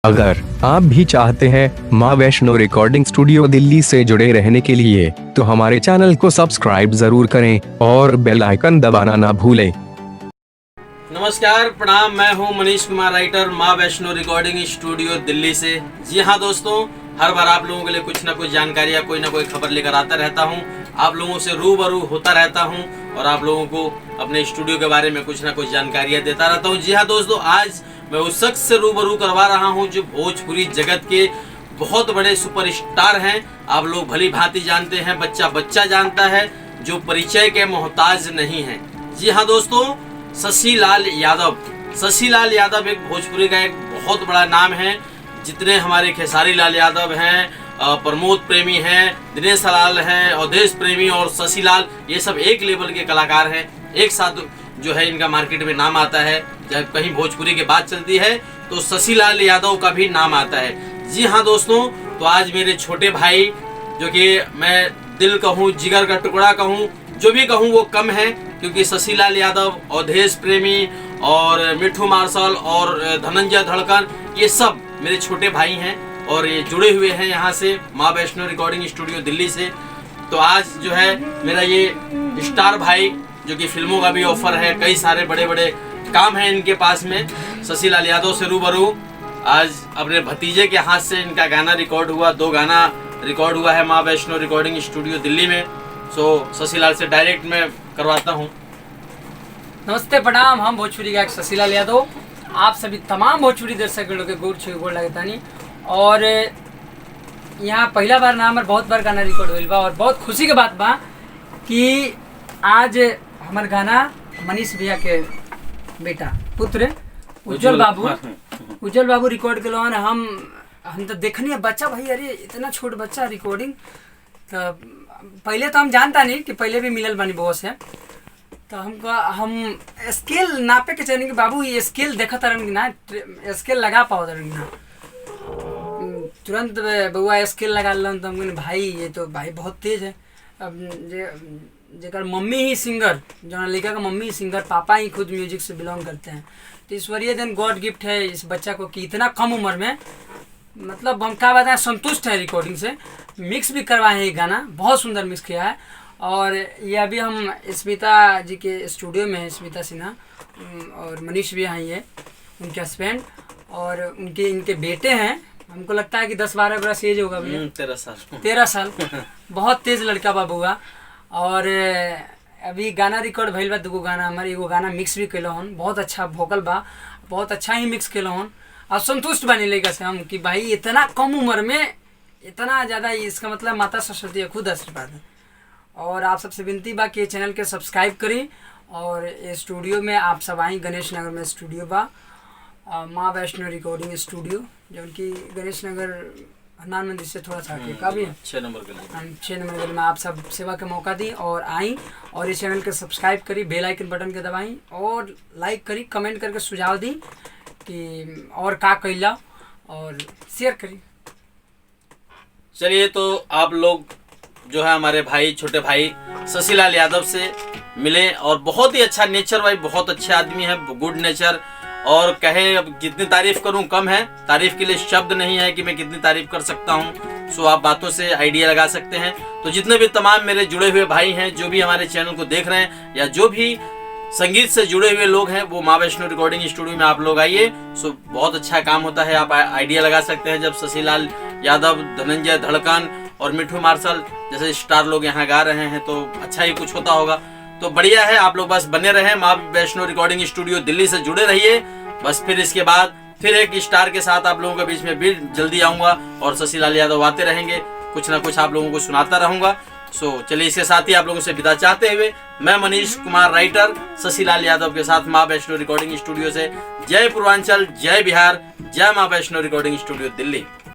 अगर आप भी चाहते हैं माँ वैष्णो रिकॉर्डिंग स्टूडियो दिल्ली से जुड़े रहने के लिए, तो हमारे चैनल को सब्सक्राइब जरूर करें और बेल आइकन दबाना ना भूलें। नमस्कार, प्रणाम। मैं हूं मनीष कुमार, राइटर, माँ वैष्णो रिकॉर्डिंग स्टूडियो दिल्ली से। जी हाँ दोस्तों, हर बार आप लोगों के लिए कुछ ना कुछ जानकारी या कोई ना कोई खबर लेकर आता रहता हूं। आप लोगों से रूबरू होता रहता हूं और आप लोगों को अपने स्टूडियो के बारे में कुछ ना कुछ जानकारियां देता रहता हूं। जी हाँ दोस्तों, आज मैं उस शख्स से रूबरू करवा रहा हूं जो भोजपुरी जगत के बहुत बड़े सुपरस्टार हैं। आप लोग भली भांति जानते हैं, बच्चा बच्चा जानता है, जो परिचय के मोहताज नहीं है। जी हाँ दोस्तों, शशि लाल यादव। शशि लाल यादव एक भोजपुरी का एक बहुत बड़ा नाम है। जितने हमारे खेसारी लाल यादव हैं, प्रमोद प्रेमी हैं, दिनेश लाल हैं, अवधेश प्रेमी और शशि लाल, ये सब एक लेवल के कलाकार हैं। एक साथ जो है इनका मार्केट में नाम आता है। जब कहीं भोजपुरी की बात चलती है तो शशि लाल यादव का भी नाम आता है। जी हाँ दोस्तों, तो आज मेरे छोटे भाई, जो कि मैं दिल कहूँ, जिगर का टुकड़ा कहूँ, जो भी कहूँ वो कम है, क्योंकि शशि लाल यादव, अवधेश प्रेमी और मिठू मार्शल और धनंजय धड़कन, ये सब मेरे छोटे भाई हैं और ये जुड़े हुए हैं यहाँ से माँ वैष्णो रिकॉर्डिंग स्टूडियो दिल्ली से। तो आज जो है मेरा ये स्टार भाई, जो कि फिल्मों का भी ऑफर है, कई सारे बड़े बड़े काम हैं इनके पास में, शशि लाल यादव से रूबरू। आज अपने भतीजे के हाथ से इनका गाना रिकॉर्ड हुआ, 2 गाना रिकॉर्ड हुआ है माँ वैष्णो रिकॉर्डिंग स्टूडियो दिल्ली में। सो शशि लाल से डायरेक्ट मैं करवाता हूँ। नमस्ते, प्रणाम। हम भोजपुरी गायक शशि लाल यादव आप सभी तमाम भोजपुरी दर्शक लोग के गोड़ लगता नहीं। और यहाँ पहला बार ना हमारे बहुत बार गाना रिकॉर्ड हुई बा और बहुत खुशी के बात बा कि आज हमारे गाना मनीष भैया के बेटा पुत्र उज्जवल बाबू रिकॉर्ड के लोन। हम तो देखनी है बच्चा भाई, अरे इतना छोट बच्चा रिकॉर्डिंग। तो पहले तो हम जानता नहीं कि पहले भी मिलल बनी बहुत से, तो हम स्केल नापे के चाहिए कि बाबू ये स्केल देखा तरन कि ना, स्केल लगा पाओ तरन कि ना। तुरंत बउआ स्केल लगा लन तो हम भाई ये तो भाई बहुत तेज है। अब जेकर मम्मी ही सिंगर, जो लड़का का मम्मी ही सिंगर, पापा ही खुद म्यूजिक से बिलोंग करते हैं, तो ईश्वरीय देन गॉड गिफ्ट है इस बच्चा को कि इतना कम उम्र में, मतलब हम क्या बताएं, संतुष्ट है। रिकॉर्डिंग से मिक्स भी करवाए हैं, ये गाना बहुत सुंदर मिक्स किया है। और ये अभी हम स्मिता जी के स्टूडियो में है, स्मिता सिन्हा और मनीष भी हैं, ये उनके हस्बैंड और इनके बेटे हैं। हमको लगता है कि 10-12 बरस एज होगा भैया, 13 साल बहुत तेज लड़का बाबू हुआ। और अभी गाना रिकॉर्ड भइल बा, 2 गाना हमारे, एगो गाना मिक्स भी कैलो हन, बहुत अच्छा वोकल बा, बहुत अच्छा ही मिक्स कैलो हन। और संतुष्ट बने लेगा से हम कि भाई इतना कम उम्र में इतना ज़्यादा, इसका मतलब माता सरस्वती है खुद आशीर्वाद है। और आप सबसे विनती बा कि चैनल के सब्सक्राइब करी और ये स्टूडियो में आप सब आई। गणेश नगर में स्टूडियो बा, माँ वैष्णो रिकॉर्डिंग स्टूडियो, जो कि गणेश नगर हनुमान मंदिर से थोड़ा सा आगे का भी 6 नंबर गली में। आप सब सेवा का मौका दी और आई और इस चैनल के सब्सक्राइब करी, बेल आइकन बटन के दबाई और लाइक करी, कमेंट करके सुझाव दी कि और का कैला और शेयर करी। चलिए, तो आप लोग जो है हमारे भाई, छोटे भाई शशि लाल यादव से मिले और बहुत ही अच्छा नेचर भाई, बहुत अच्छे आदमी है, गुड नेचर। और कहे अब कितनी तारीफ करूं कम है, तारीफ के लिए शब्द नहीं है कि मैं कितनी तारीफ कर सकता हूं। सो आप बातों से आइडिया लगा सकते हैं। तो जितने भी तमाम मेरे जुड़े हुए भाई हैं, जो भी हमारे चैनल को देख रहे हैं या जो भी संगीत से जुड़े हुए लोग हैं, वो माँ वैष्णो रिकॉर्डिंग स्टूडियो में आप लोग आइए। सो बहुत अच्छा काम होता है, आप आइडिया लगा सकते हैं। जब शशि लाल यादव, धनंजय धड़कन और मिठू मार्शल जैसे स्टार लोग यहाँ गा रहे हैं, तो अच्छा ही कुछ होता होगा। तो बढ़िया है, आप लोग बस बने रहें, माँ वैष्णो रिकॉर्डिंग स्टूडियो दिल्ली से जुड़े रहिए। बस फिर इसके बाद फिर एक स्टार के साथ आप लोगों के बीच में भी जल्दी आऊँगा और शशि लाल यादव आते रहेंगे, कुछ ना कुछ आप लोगों को सुनाता रहूँगा। सो चलिए, इसके साथ ही आप लोगों से विदा चाहते हुए मैं मनीष कुमार, राइटर, शशि लाल यादव के साथ माँ वैष्णो रिकॉर्डिंग स्टूडियो से। जय पूर्वांचल, जय बिहार, जय माँ वैष्णो रिकॉर्डिंग स्टूडियो दिल्ली।